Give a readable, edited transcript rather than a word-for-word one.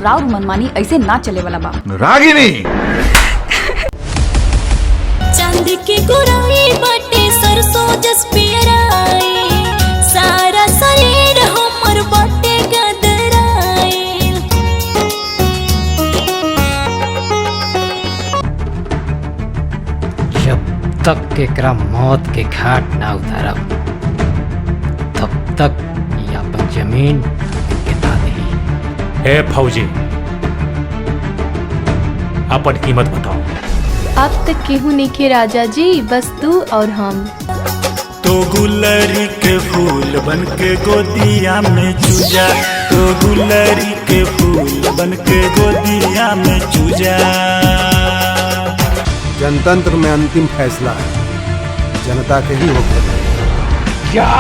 राउर मनमानी ऐसे ना चले वाला बा। रागिनी चांद के गुराई बाटे सरसों जस पियराई, सारा शरीर हमर बाटे गदराई। जब तक एकरा मौत के घाट ना उतारब तब तक ये अपन जमीन के ना दही। ए फौजी, अपन कीमत बताओ। अब तक केहू नहीं के राजा जी, बस तू और हम। तो गुलरी के फूल बन के गोदिया में चूजा, तो गुलरी के फूल बन के गोदिया में चूजा। जनतंत्र में अंतिम फैसला जनता के ही होगा। क्या